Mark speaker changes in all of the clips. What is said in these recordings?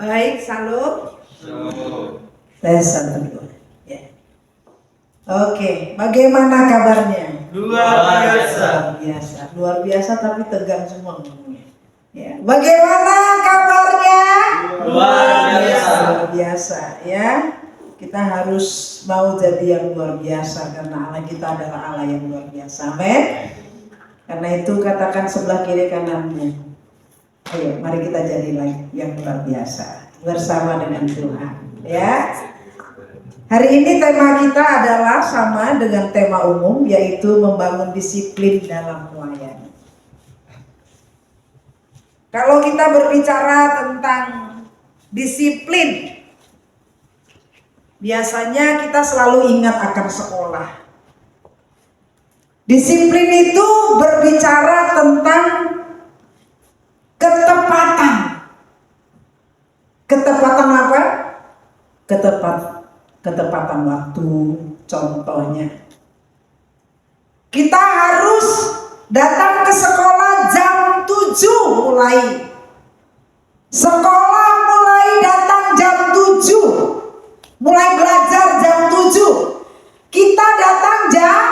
Speaker 1: Baik, salam. Tes satu dua. Ya. Oke, bagaimana kabarnya?
Speaker 2: Luar biasa.
Speaker 1: Luar biasa tapi tegang semua ngomongnya. Ya. Bagaimana kabarnya?
Speaker 2: Luar biasa.
Speaker 1: Luar biasa, ya. Kita harus mau jadi yang luar biasa karena Allah kita adalah Allah yang luar biasa. Amin. Karena itu katakan sebelah kiri kananmu. Ayo, mari kita jadi lagi yang luar biasa bersama dengan Tuhan. Ya. Hari ini tema kita adalah sama dengan tema umum, yaitu membangun disiplin dalam melayani. Kalau kita berbicara tentang disiplin, biasanya kita selalu ingat akan sekolah. Disiplin itu berbicara tentang ketepatan. Ketepatan apa? Ketepatan waktu. Contohnya, kita harus datang ke sekolah jam 7 mulai. Sekolah mulai datang jam 7. Mulai belajar jam 7. Kita datang jam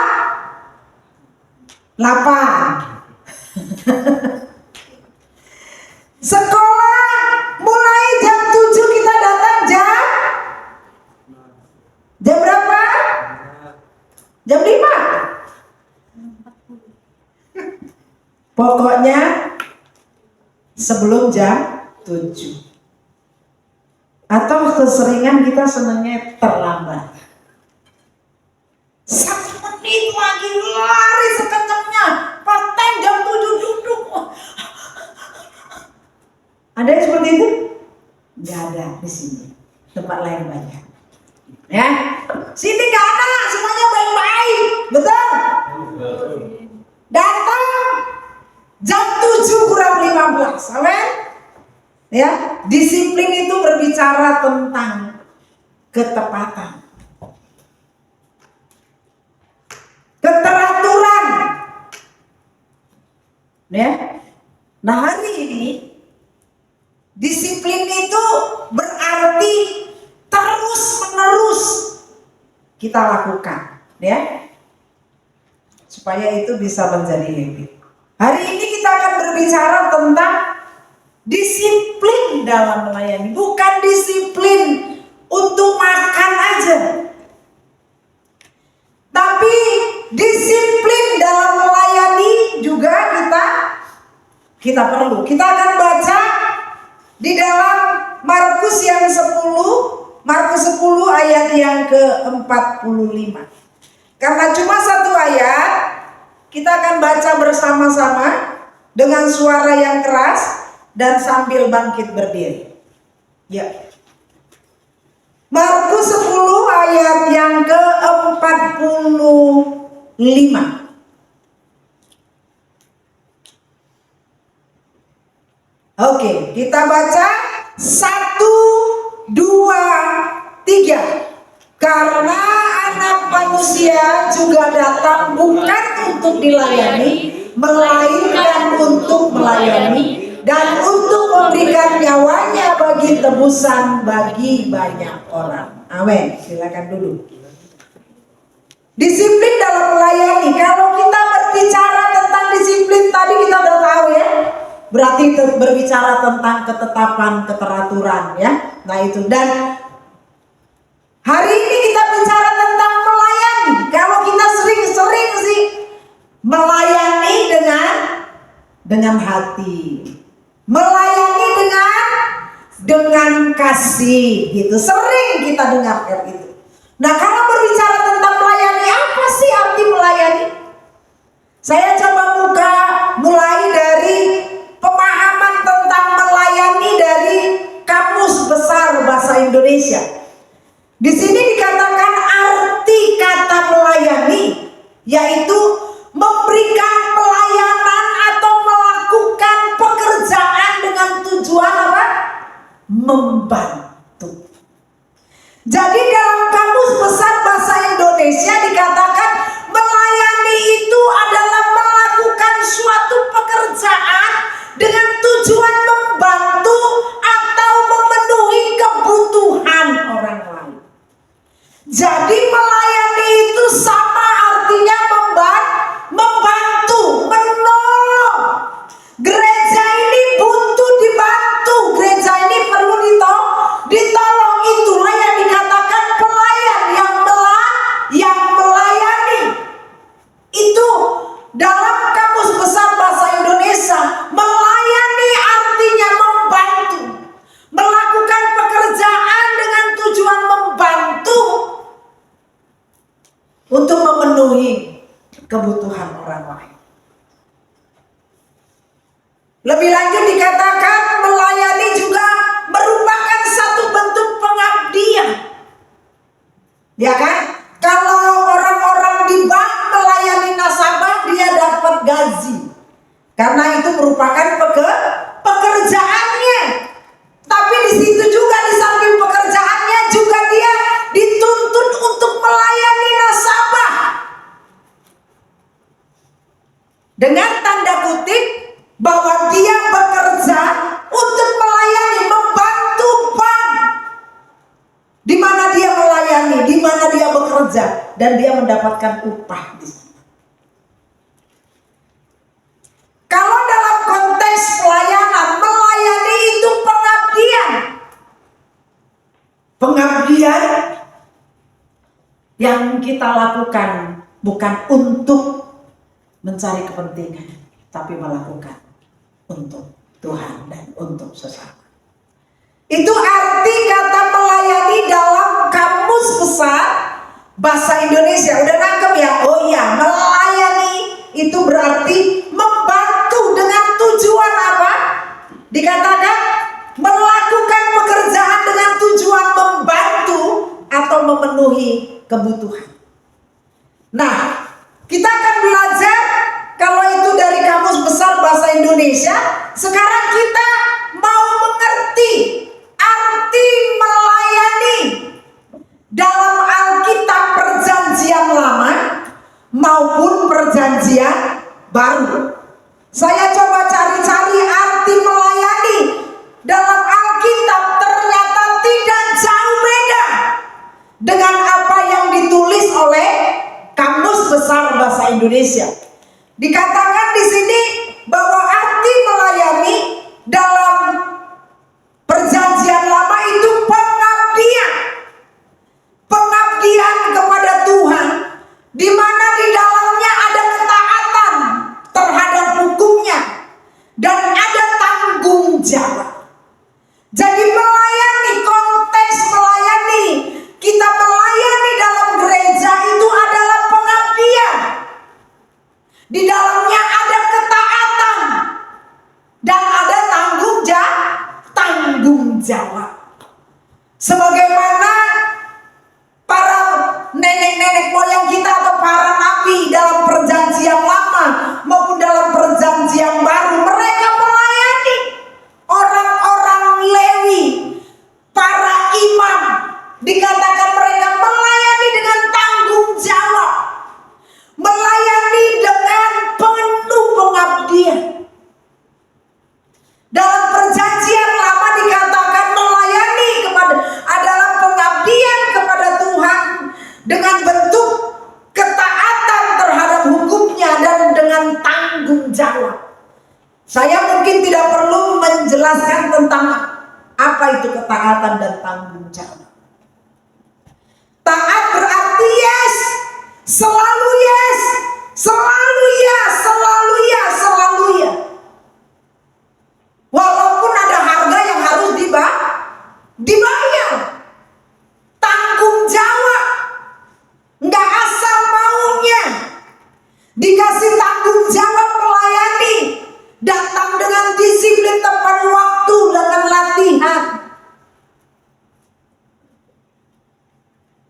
Speaker 1: 8. Sekolah mulai jam 7, kita datang jam berapa? Jam 5. Pokoknya sebelum jam 7. Atau keseringan kita senangnya terlambat. 1 menit lagi lari sekencangnya. Pas time jam 7 duduk. Ada yang seperti itu? Gak ada di sini. Tempat lain banyak. Ya, sini gak ada. Semuanya baik-baik. Betul? Datang jam 7 kurang 15. Amin? Ya, disiplin itu berbicara tentang ketepatan, keteraturan. Ya. Nah, hari ini disiplin itu berarti terus-menerus kita lakukan, ya, supaya itu bisa menjadi habit. Hari ini kita akan berbicara tentang disiplin dalam melayani, bukan disiplin untuk makan aja, tapi disiplin dalam melayani juga kita perlu. Kita akan baca di dalam Markus yang 10, Markus 10 ayat yang ke-45. Karena cuma satu ayat, kita akan baca bersama-sama dengan suara yang keras dan sambil bangkit berdiri. Ya. Markus 10 ayat yang ke-45. Oke, kita baca 1, 2, 3. Karena Anak Manusia juga datang bukan untuk dilayani, melainkan untuk melayani dan untuk memberikan nyawanya bagi tebusan bagi banyak orang. Amin. Silakan duduk. Disiplin dalam melayani. Kalau kita berbicara tentang disiplin tadi kita udah tahu ya. Berarti berbicara tentang ketetapan, keteraturan, ya. Nah itu. Dan hari ini kita bicara tentang melayani. Kalau kita sering sih melayani dengan hati, melayani dengan kasih, gitu. Sering kita dengarkan itu. Nah, kalau berbicara tentang melayani, apa sih arti melayani? Saya coba buka mulai dari pemahaman tentang melayani dari Kamus Besar Bahasa Indonesia. Di sini dikatakan arti kata melayani yaitu memberikan pelayanan atau melakukan pekerjaan dengan tujuan apa? Membantu. Jadi dalam Kamus Besar Bahasa Indonesia dikatakan melayani itu adalah melakukan suatu pekerjaan dengan tujuan membantu atau memenuhi kebutuhan orang lain. Lebih lanjut dikatakan melayani juga merupakan satu bentuk pengabdian. Ya kan? Kalau orang-orang di bank melayani nasabah, dia dapat gaji. Karena itu merupakan pekerjaannya. Tapi di situ juga, di samping pekerjaannya juga dia dituntut untuk melayani nasabah. Dengan tanda kutip bahwa dia bekerja untuk melayani, membantu bank. Di mana dia melayani, di mana dia bekerja, dan dia mendapatkan upah di sana. Kalau dalam konteks pelayanan, melayani itu pengabdian. Pengabdian yang kita lakukan bukan untuk mencari kepentingan, tapi melakukan untuk Tuhan dan untuk sesama. Itu arti kata melayani dalam kamus besar bahasa Indonesia. Udah nangkep ya? Oh iya, melayani itu berarti membantu dengan tujuan apa? Dikatakan melakukan pekerjaan dengan tujuan membantu atau memenuhi kebutuhan. Nah, kita akan belajar kalau itu dari kamus besar bahasa Indonesia. Sekarang kita mau mengerti arti melayani dalam Alkitab Perjanjian Lama maupun Perjanjian Baru. Saya coba cari-cari arti melayani dalam Alkitab, ternyata tidak jauh beda dengan apa yang ditulis oleh Kamus Besar Bahasa Indonesia. Dikatakan di sini bahwa arti melayani dalam Perjanjian Lama itu pengabdian. Pengabdian kepada Tuhan, di mana di dalamnya ada ketaatan terhadap hukumnya dan ada tanggung jawab. Jadi melayani, konteks melayani, kita melayani dalam gereja itu adalah pengabdian. Di dalamnya ada ketaatan dan ada tanggung jawab. Sebagaimana para nenek-nenek moyang kita atau para nabi dalam Perjanjian Lama maupun dalam Perjanjian Baru, mereka melayani orang-orang Lewi, para imam. Dikatakan mereka melayani dengan tanggung jawab, melayani dengan penuh pengabdian. Dalam Perjanjian Lama dikatakan melayani adalah pengabdian kepada Tuhan dengan bentuk ketaatan terhadap hukumnya dan dengan tanggung jawab. Saya mungkin tidak perlu menjelaskan tentang apa itu ketaatan dan tanggung jawab. Taat berarti yes, selalu yes, selalu ya, selalu ya, selalu ya. Walaupun ada harga yang harus dibayar. Tanggung jawab. Nggak asal maunya. Dikasih tanggung jawab melayani. Datang dengan disiplin tepat waktu dengan latihan.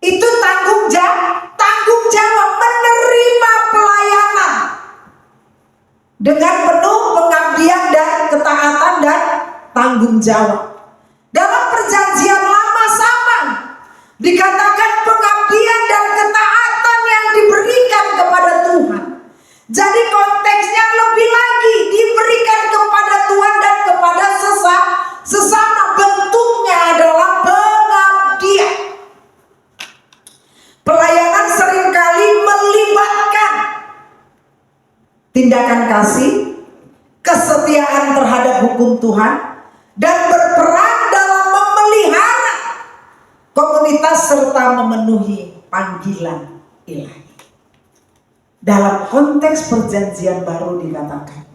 Speaker 1: Itu tanggung jawab menerima pelayanan dengan penuh pengabdian dan ketaatan dan tanggung jawab. Dalam Perjanjian Lama sama, dikatakan pengabdian dan ketaatan yang diberikan kepada Tuhan. Jadi konteksnya lebih lagi, diberikan kepada Tuhan dan kepada sesama. Bentuknya adalah pengabdian. Pelayanan seringkali melibatkan tindakan kasih, kesetiaan terhadap hukum Tuhan, dan berperan dalam memelihara komunitas serta memenuhi panggilan ilahi. Dalam konteks Perjanjian Baru dikatakan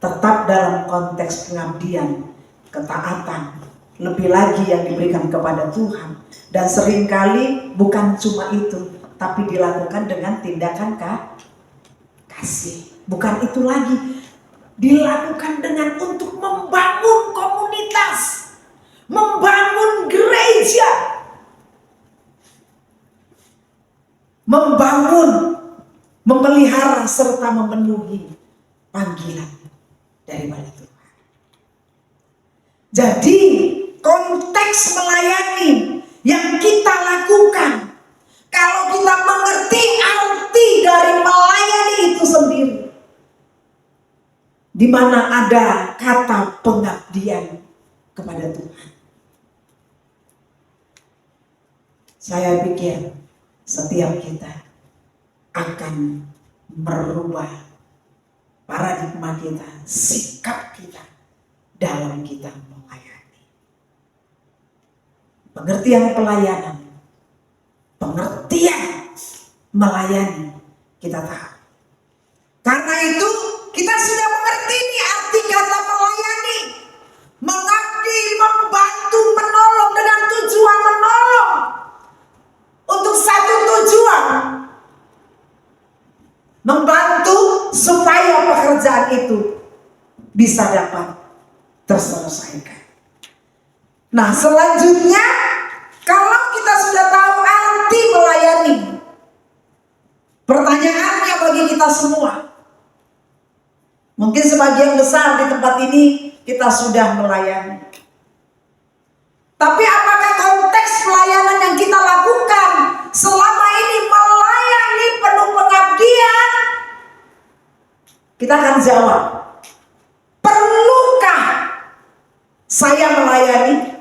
Speaker 1: tetap dalam konteks pengabdian, ketaatan, lebih lagi yang diberikan kepada Tuhan. Dan seringkali bukan cuma itu, tapi dilakukan dengan tindakan kasih. Bukan itu lagi, dilakukan dengan untuk membangun komunitas, membangun gereja, membangun, memelihara serta memenuhi panggilan daripada Tuhan. Jadi konteks melayani yang kita lakukan, kalau kita mengerti arti dari melayani itu sendiri, di mana ada kata pengabdian kepada Tuhan. Saya pikir setiap kita akan merubah paradigma kita, sikap kita dalam kita melayani. Pengertian pelayanan, pengertian melayani kita tahu. Karena itu kita sudah mengerti nih arti kata melayani, mengabdi, membantu, menolong dengan tujuan menolong untuk satu tujuan, membantu supaya pekerjaan itu bisa dapat terselesaikan. Nah, selanjutnya kalau kita sudah tahu arti melayani, pertanyaannya bagi kita semua, mungkin sebagian besar di tempat ini kita sudah melayani. Tapi apakah konteks pelayanan yang kita lakukan selama ini melayani penuh pengabdian? Kita akan jawab, perlukah saya melayani?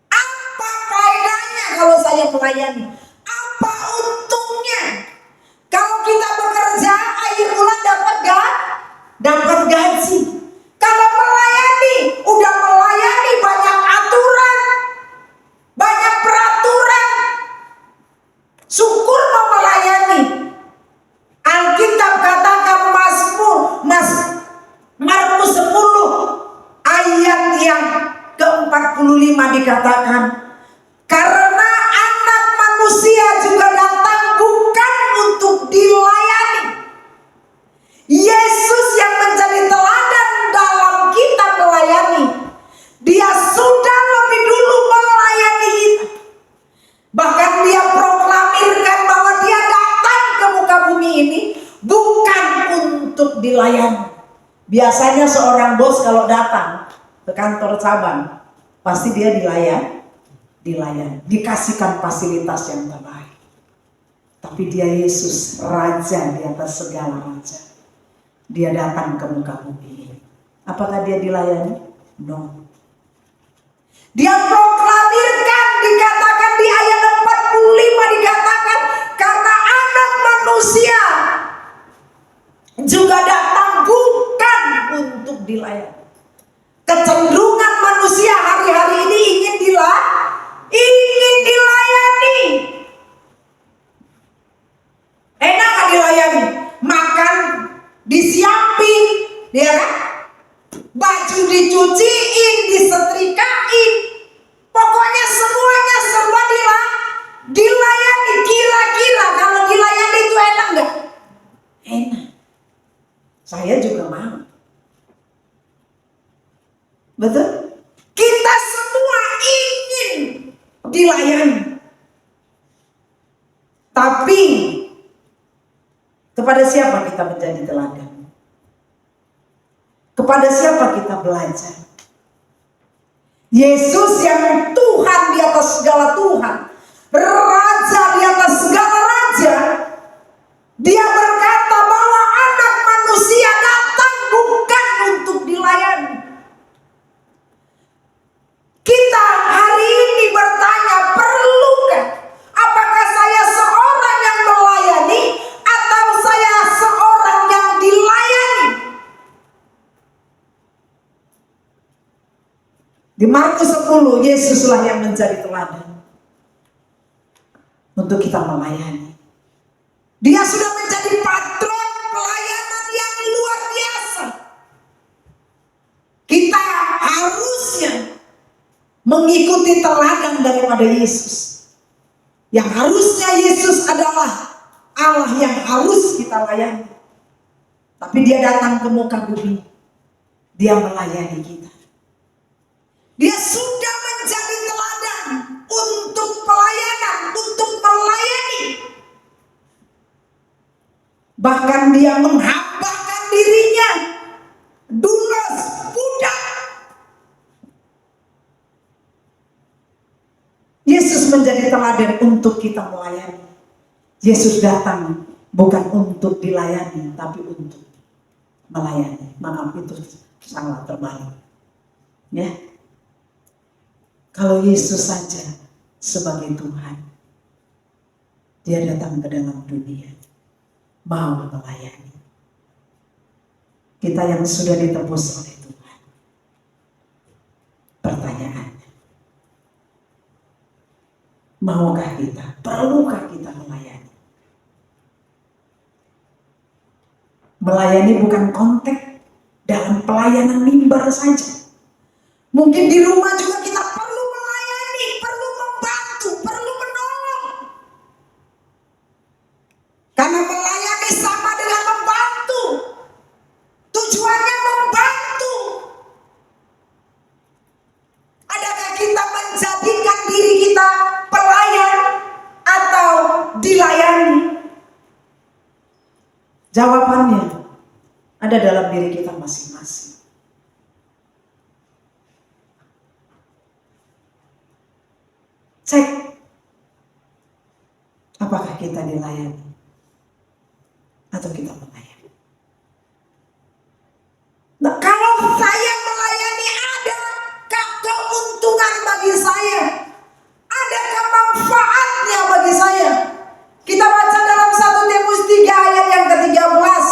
Speaker 1: Apa faedahnya kalau saya melayani? Apa untungnya? Kalau kita bekerja akhir bulan dapat gaji. Kalau melayani, udah melayani banyak aturan, banyak peraturan. Syukur mau melayani. Alkitab katakan Markus 10 ayat yang ke-45 dikatakan, karena anak manusia juga datang bukan untuk dilayani. Yesus yang menjadi teladan dalam kita melayani, dia sudah lebih dulu melayani kita. Bahkan dia proklamirkan bahwa dia datang ke muka bumi ini bukan untuk dilayani. Biasanya seorang bos kalau datang ke kantor cabang, pasti dia dilayani, dikasihkan fasilitas yang terbaik. Tapi dia Yesus, Raja di atas segala raja. Dia datang ke muka bumi ini. Apakah dia dilayani? No. Dia proklamirkan, dikatakan di ayat 45 dikatakan, karena anak manusia juga datang bukan untuk dilayani. Kecenderungan manusia hari-hari ini ingin dilayani. Enak gak dilayani? Makan disiapin, ya kan? Baju dicuciin, disetrikain, pokoknya semuanya serba dilayani. Kira-kira kalau dilayani itu enak nggak? Enak. Saya juga mau. Betul? Kita semua ingin dilayani. Tapi kepada siapa kita menjadi teladan? Kepada siapa kita belajar? Yesus yang Tuhan di atas segala Tuhan, Raja di atas segala raja, dia berkata bahwa anak manusia datang bukan untuk dilayani. Kita hari ini bertanya, perlukah? Apakah saya seorang yang melayani atau saya seorang yang dilayani? Di Markus 10, Yesuslah yang menjadi teladan untuk kita melayani. Dia sudah menjadi patron pelayanan yang luar biasa. Kita harusnya mengikuti teladan daripada Yesus. Yang harusnya Yesus adalah Allah yang harus kita layani. Tapi dia datang ke muka bumi. Dia melayani kita. Dia sudah menjadi teladan untuk pelayanan, untuk melayani. Bahkan dia menghambakan dirinya, dulos, budak. Yesus menjadi teladan untuk kita melayani. Yesus datang bukan untuk dilayani, tapi untuk melayani. Maaf, itu sangat terbalik. Ya, kalau Yesus saja sebagai Tuhan, dia datang ke dalam dunia, mau melayani. Kita yang sudah ditebus oleh Tuhan. Pertanyaannya, maukah kita, perlukah kita melayani? Melayani bukan konteks dalam pelayanan mimbar saja. Mungkin di rumah juga kita perlu melayani, perlu membantu, perlu menolong. Karena melayani sama dengan membantu. Tujuannya membantu. Adakah kita menjadikan diri kita pelayan atau dilayani? Jawabannya ada dalam diri kita masing-masing. Cek, apakah kita dilayani atau kita melayani? Nah, kalau saya melayani, ada keuntungan bagi saya, ada manfaatnya bagi saya. Kita baca dalam 1 Timotius 3 ayat yang ke-13.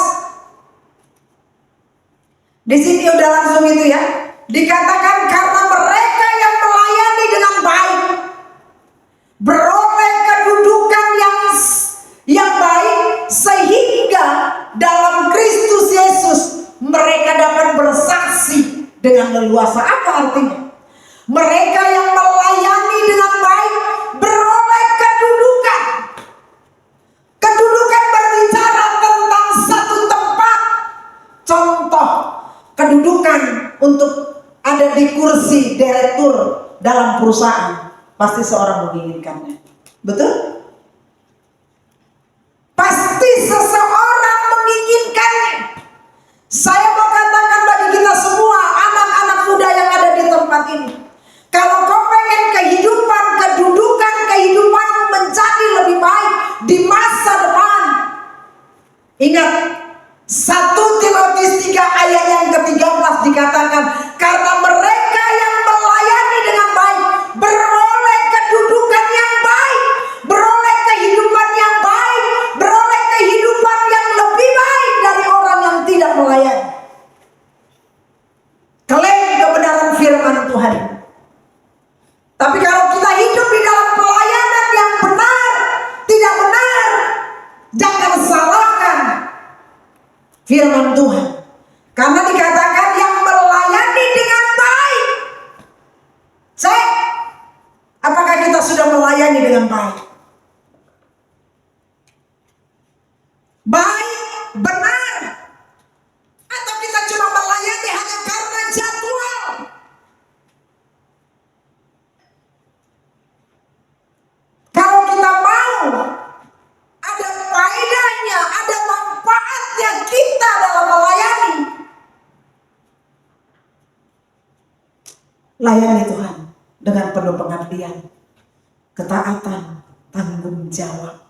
Speaker 1: Di sini udah langsung itu ya. Dikatakan karena mereka yang melayani dengan baik beroleh kedudukan yang baik, sehingga dalam Kristus Yesus mereka dapat bersaksi dengan leluasa. Apa artinya? Mereka yang melayani dengan baik beroleh kedudukan. Kedudukan berbicara tentang satu tempat. Contoh, kedudukan untuk ada di kursi direktur dalam perusahaan. Pasti seorang menginginkannya. Betul? Pasti seseorang menginginkannya. Saya mau katakan bagi kita semua, anak-anak muda yang ada di tempat ini, kalau kau pengen kehidupan, kedudukan, kehidupan menjadi lebih baik di masa depan, ingat 1 Timotius 3 ayat yang ke-13 dikatakan, karena mereka yang melayani dengan baik beroleh kedudukan yang baik, beroleh kehidupan yang baik, beroleh kehidupan yang lebih baik dari orang yang tidak melayani. Klaim kebenaran firman Tuhan. Tapi kalau kita hidup di dalam pelayanan yang benar, tidak benar, jangan salahkan firman Tuhan. Karena dikatakan yang melayani dengan baik. Cek, apakah kita sudah melayani dengan baik? Baik, benar. Atau kita cuma melayani hanya karena jadwal? Kalau kita mau ada faedahnya, ada manfaatnya kita dalam melayani, layani Tuhan dengan penuh pengabdian, ketaatan, tanggung jawab.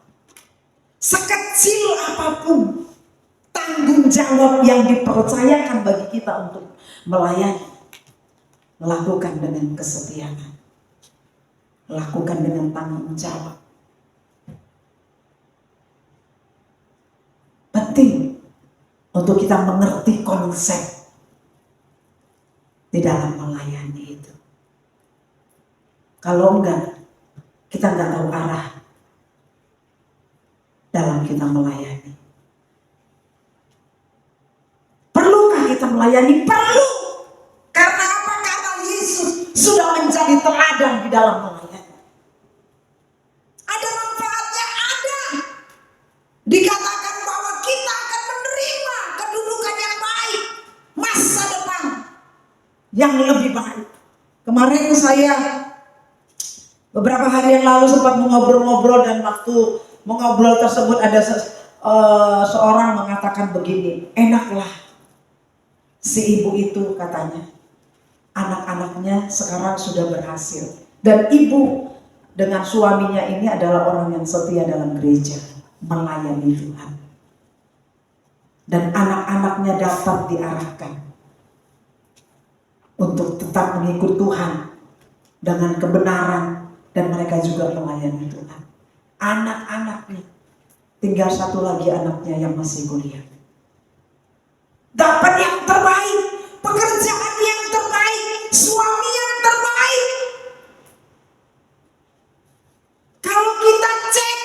Speaker 1: Sekecil apapun tanggung jawab yang dipercayakan bagi kita untuk melayani, lakukan dengan kesetiaan, lakukan dengan tanggung jawab. Penting untuk kita mengerti konsep di dalam melayani itu. Kalau enggak, kita enggak tahu arah dalam kita melayani. Perlukah kita melayani? Perlu. Karena apa? Karena Yesus sudah menjadi teladan di dalam melayani. Ada manfaatnya, ada. Dikatakan bahwa kita akan menerima kedudukan yang lebih baik. Kemarin saya beberapa hari yang lalu sempat mengobrol-ngobrol, dan waktu mengobrol tersebut ada seorang mengatakan begini, enaklah si ibu itu, katanya anak-anaknya sekarang sudah berhasil, dan ibu dengan suaminya ini adalah orang yang setia dalam gereja, melayani Tuhan, dan anak-anaknya dapat diarahkan untuk tetap mengikut Tuhan dengan kebenaran, dan mereka juga melayani Tuhan. Anak-anaknya, tinggal satu lagi anaknya yang masih kuliah, dapat yang terbaik, pekerjaan yang terbaik, suami yang terbaik. Kalau kita cek,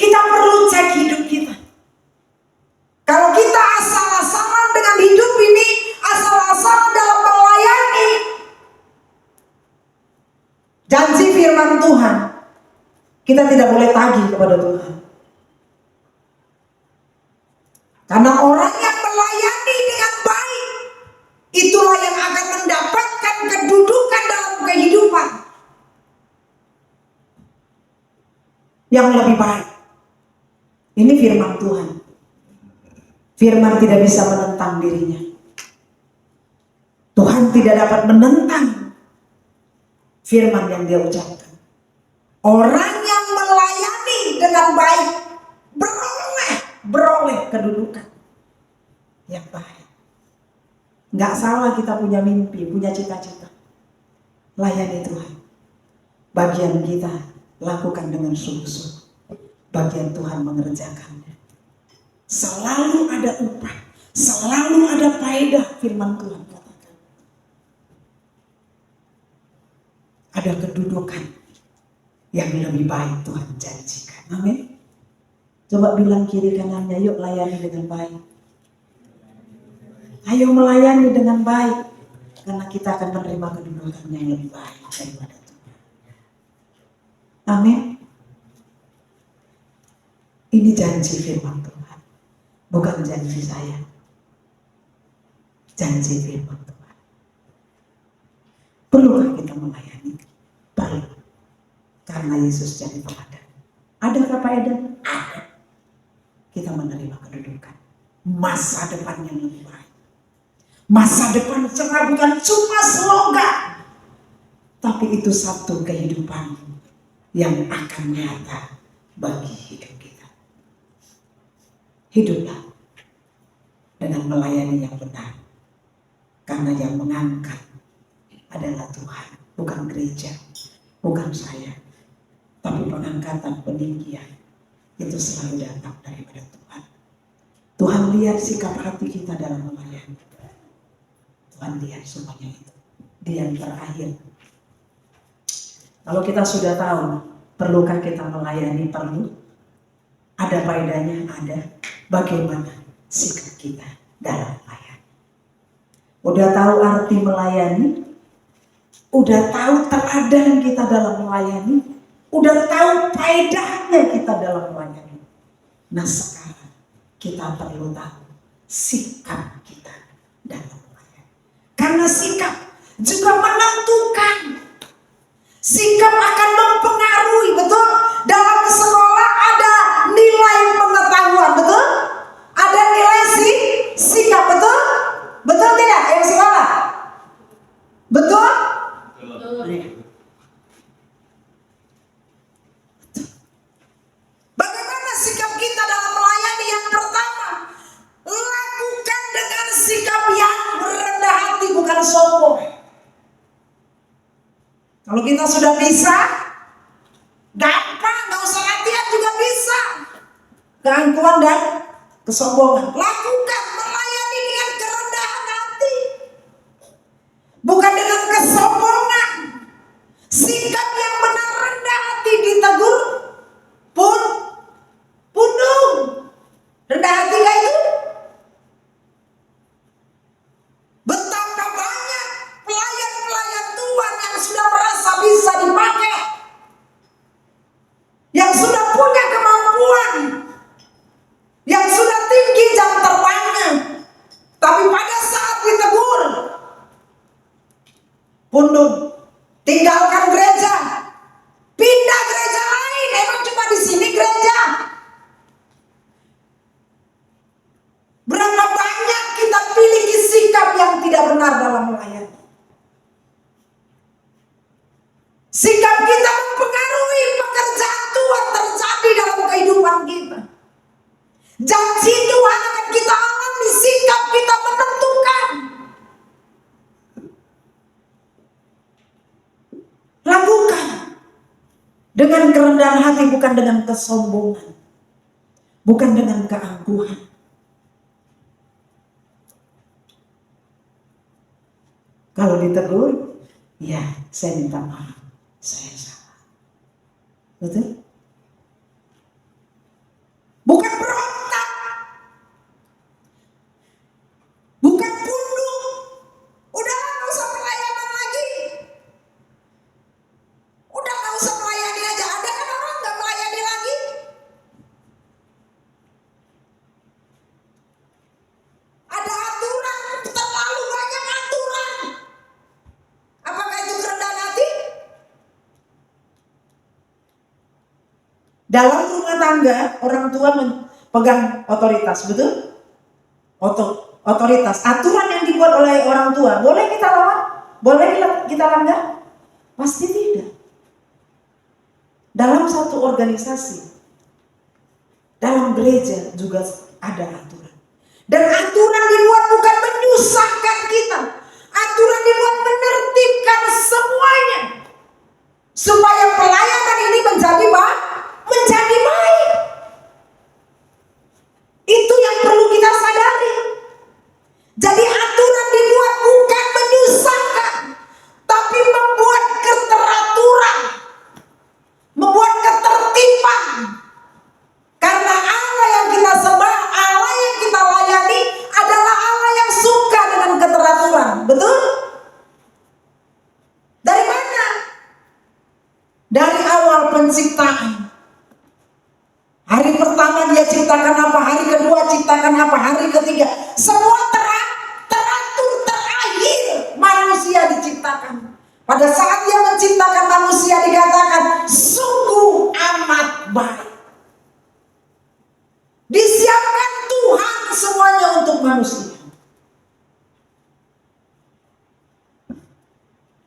Speaker 1: kita perlu cek hidup kita. Kalau kita asal-asalan dengan hidup ini, asal-asalan dalam melayani, janji firman Tuhan, kita tidak boleh tagih kepada Tuhan. Karena orang yang melayani dengan baik, itulah yang akan mendapatkan kedudukan dalam kehidupan yang lebih baik. Ini firman Tuhan. Firman tidak bisa menentang dirinya. Tuhan tidak dapat menentang firman yang dia ucapkan. Orang yang melayani dengan baik beroleh kedudukan yang baik. Nggak salah kita punya mimpi, punya cita-cita. Layani Tuhan. Bagian kita lakukan dengan sungguh-sungguh. Bagian Tuhan mengerjakannya. Selalu ada upah, selalu ada faedah, firman Tuhan katakan. Ada kedudukan yang lebih baik Tuhan janjikan. Amin. Coba bilang kiri kanannya, yuk layani dengan baik. Ayo melayani dengan baik, karena kita akan menerima kedudukan yang lebih baik daripada Tuhan. Amin. Ini janji firman Tuhan, bukan janji saya. Janji firman Tuhan. Perlukah kita melayani? Perlu. Karena Yesus jadi teladan. Adakah faedah? Ada. Kita menerima kedudukan. Masa depan yang lebih baik. Masa depan cerah, bukan cuma slogan, tapi itu satu kehidupan yang akan nyata bagi hidup kita. Hiduplah dengan melayani yang benar, karena yang mengangkat adalah Tuhan, bukan gereja, bukan saya, tapi pengangkatan, peninggian itu selalu datang daripada Tuhan. Tuhan lihat sikap hati kita dalam melayani. Tuhan lihat semuanya itu. Di yang terakhir, kalau kita sudah tahu perlukah kita melayani, perlu. Ada faedahnya, ada. Bagaimana sikap kita dalam melayani. Udah tahu arti melayani, udah tahu teladan kita dalam melayani, udah tahu faedahnya kita dalam melayani. Nah sekarang kita perlu tahu sikap kita dalam melayani. Karena sikap juga menentukan. Sikap akan mempengaruhi, betul? Dalam sekolah ada nilai pengetahuan, betul? Ada nilai sikap, betul? Betul tidak yang sekolah? Betul? Bagaimana sikap kita dalam melayani? Yang pertama, lakukan dengan sikap yang rendah hati, bukan sombong. Kalau kita sudah bisa, gampang, gak usah latihan juga bisa. Keangkuhan dan kesombongan, lakukan melayani dengan kerendahan hati, bukan dengan kesombongan. Sikap yang benar rendah hati, ditegur pundung. Rendah hati gak itu? Betapa banyak pelayan-pelayan Tuhan yang sudah merasa bisa dipakai, yang sudah punya kemampuan, yang sudah tinggi jam terbangnya, pundung, tinggalkan gereja, pindah gereja lain. Emang cuma di sini gereja? Berapa banyak kita miliki sikap yang tidak benar dalam melayani. Sikap kita mempengaruhi pekerjaan Tuhan terjadi dalam kehidupan kita. Janji Tuhan akan kita alami, sikap kita menentukan. Lakukan dengan kerendahan hati, bukan dengan kesombongan, bukan dengan keangkuhan. Kalau ditegur, ya saya minta maaf, saya salah. Betul? Bukan berontak, bukan pundung. Udah nggak usah pelayanan lagi. Udah nggak usah melayani aja. Ada kan orang nggak melayani lagi? Ada aturan, terlalu banyak aturan. Apakah itu kerendahan hati? Dalam rumah tangga, orang tua pegang otoritas, betul? Otoritas, aturan yang dibuat oleh orang tua, boleh kita lawan? Boleh kita langgar? Pasti tidak. Dalam satu organisasi, dalam gereja juga ada aturan. Dan aturan dibuat bukan menyusahkan kita. Aturan dibuat menertibkan semuanya. Supaya pelayanan ini menjadi baik. Itu yang perlu kita sadari. Jadi aturan dibuat bukan menyusahkan, tapi membuat keteraturan, membuat ketertiban. Karena Allah yang kita sembah, Allah yang kita layani adalah Allah yang suka dengan keteraturan. Betul? Dari mana? Dari awal penciptaan. Hari pertama dia ciptakan apa, hari kedua ciptakan apa, hari ketiga. Semua teratur, terakhir manusia diciptakan. Pada saat dia menciptakan manusia dikatakan sungguh amat baik. Disiapkan Tuhan semuanya untuk manusia.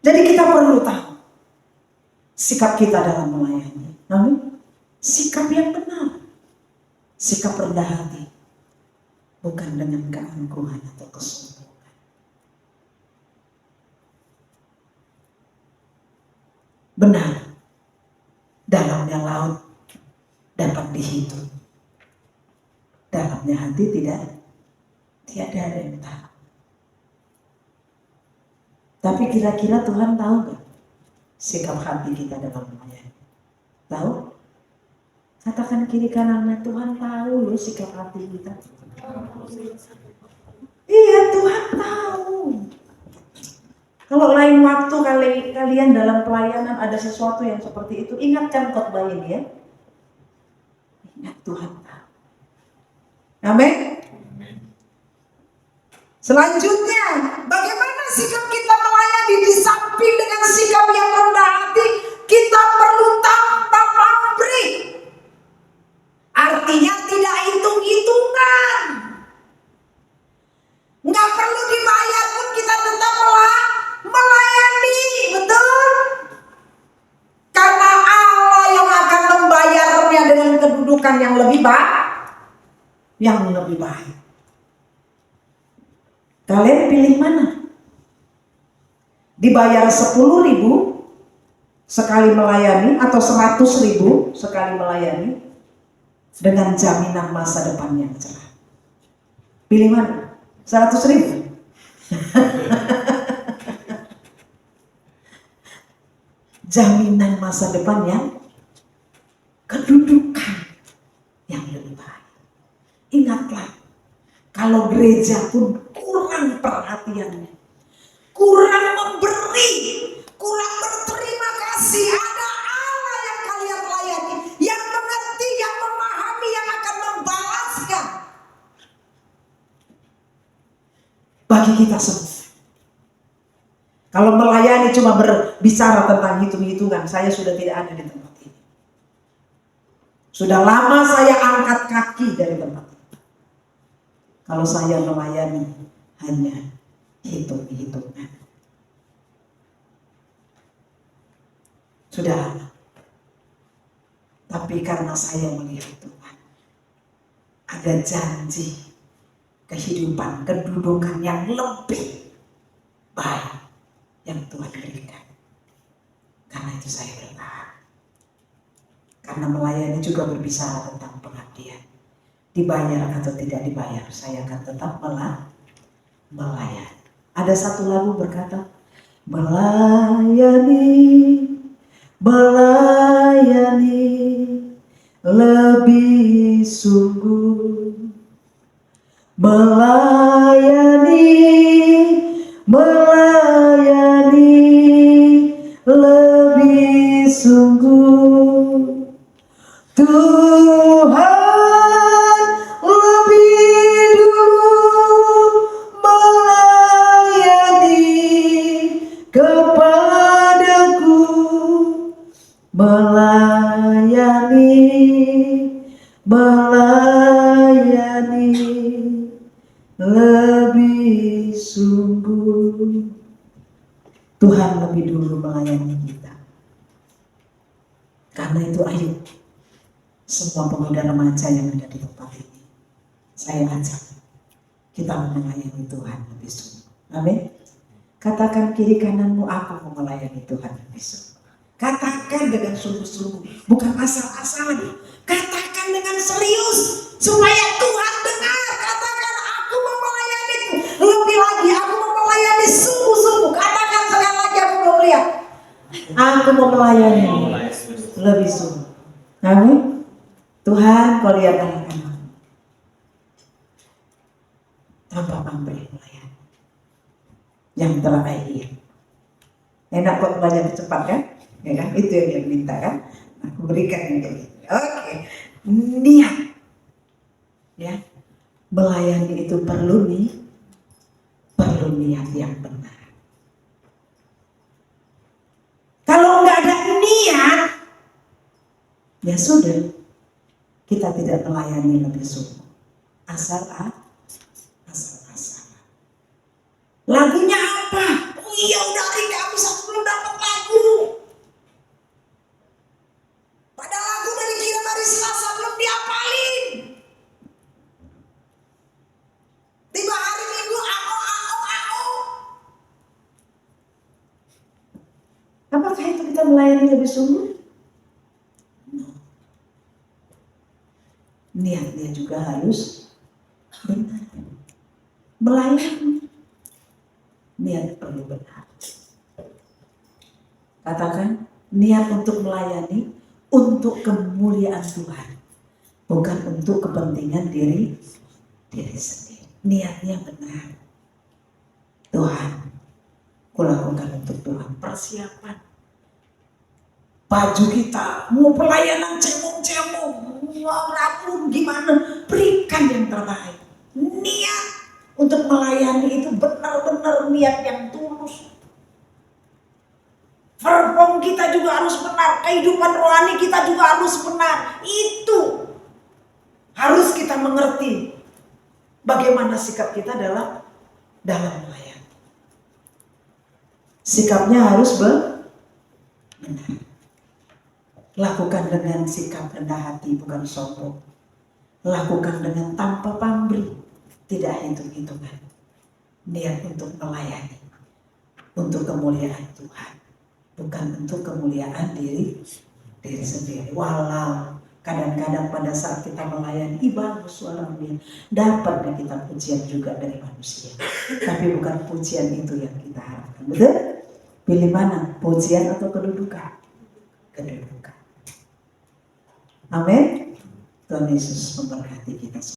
Speaker 1: Jadi kita perlu tahu sikap kita dalam melayani. Namun sikap yang benar, sikap rendah hati, bukan dengan keangkuhan atau kesombongan. Benar, dalamnya laut dapat dihitung, dalamnya hati tiada ada yang tahu. Tapi kira-kira Tuhan tahu nggak sikap hati kita dalam melayani? Tahu? Katakan kiri kanannya, Tuhan tahu loh sikap hati kita. Iya, Tuhan tahu. Kalau lain waktu kalian dalam pelayanan ada sesuatu yang seperti itu, ingatkan khotbah ini ya. Ingat Tuhan tahu. Amin. Selanjutnya, bagaimana sikap kita melayani? Di samping dengan sikap yang rendah hati, kita perlu tanpa pamrih. Artinya tidak hitung-hitungan. Nggak perlu dibayar pun kita tetap melayani, betul? Karena Allah yang akan membayarnya dengan kedudukan yang lebih baik. Kalian pilih mana? Dibayar 10.000 sekali melayani atau 100.000 sekali melayani dengan jaminan masa depan yang cerah? Pilih mana? 100.000? Jaminan masa depan yang kedudukan yang lebih baik. Ingatlah, kalau gereja pun kurang perhatiannya, kurang memberi, kurang berterima kasih, ada Allah yang kalian layani, yang mengerti, yang memahami, yang akan membalaskan bagi kita semua. Kalau melayani cuma berbicara tentang hitung-hitungan, saya sudah tidak ada di tempat ini. Sudah lama saya angkat kaki dari tempat ini. Kalau saya melayani hanya hitung-hitungan. Sudah lama. Tapi karena saya melihat Tuhan, ada janji kehidupan, kedudukan yang lebih baik yang Tuhan berikan. Karena itu saya bertahan. Karena melayani juga berbicara tentang pengabdian. Dibayar atau tidak dibayar, saya akan tetap melayani. Ada satu lagu berkata, melayani lebih sungguh, melayani lebih sungguh. Tuhan lebih dulu melayani kepadaku, melayani lebih sungguh. Tuhan lebih dulu melayani kita. Karena itu ayo, semua pemuda remaja yang ada di tempat ini, saya ajak kita melayani Tuhan lebih sungguh. Amin. Katakan kiri kananmu, aku mau melayani Tuhan lebih sungguh. Katakan dengan sungguh-sungguh, bukan asal-asalan. Katakan dengan serius supaya Tuhan dengar. Katakan, aku mau melayani lebih lagi, aku mau melayani sungguh-sungguh. Katakan sekali lagi, aku mau lihat, aku mau melayani lebih sungguh. Amin. Tuhan, kau lihat anak-anak tanpa pamrih melayani. Yang terakhir, enak kok banyak cepat kan? Ya kan? Itu yang dia minta kan? Aku berikan yang dia minta. Oke, niat. Ya, melayani itu perlu niat yang benar. Kalau nggak ada niat, ya sudah, kita tidak melayani lebih sungguh. Asal-asalan. Lagunya apa? Oh iya, udah hari Kamis aku belum dapat lagu. Pada lagu dari kira hari Selasa belum diapalin. Tiba hari Minggu, ao. Apakah itu kita melayani lebih sungguh? No. Niatnya juga harus benar. Melayani, niat perlu benar. Katakan, niat untuk melayani untuk kemuliaan Tuhan, bukan untuk kepentingan diri sendiri. Niatnya benar. Tuhan, kulakukan untuk Tuhan. Persiapan baju kita, mau pelayanan cemong-cemong, mau rapun gimana, berikan yang terbaik. Niat untuk melayani itu benar-benar niat yang tulus. Perform kita juga harus benar, kehidupan rohani kita juga harus benar. Itu harus kita mengerti bagaimana sikap kita dalam melayani. Sikapnya harus benar. Lakukan dengan sikap rendah hati, bukan sombong. Lakukan dengan tanpa pamrih, tidak hitung-hitungan. Niat untuk melayani, untuk kemuliaan Tuhan, bukan untuk kemuliaan diri sendiri. Walau kadang-kadang pada saat kita melayani, bagus suaranya, dapat kita pujian juga dari manusia. Tapi bukan pujian itu yang kita harapkan. Betul? Pilih mana? Pujian atau kedudukan? Kedudukan. Amin. Tuhan Yesus memberkati kita.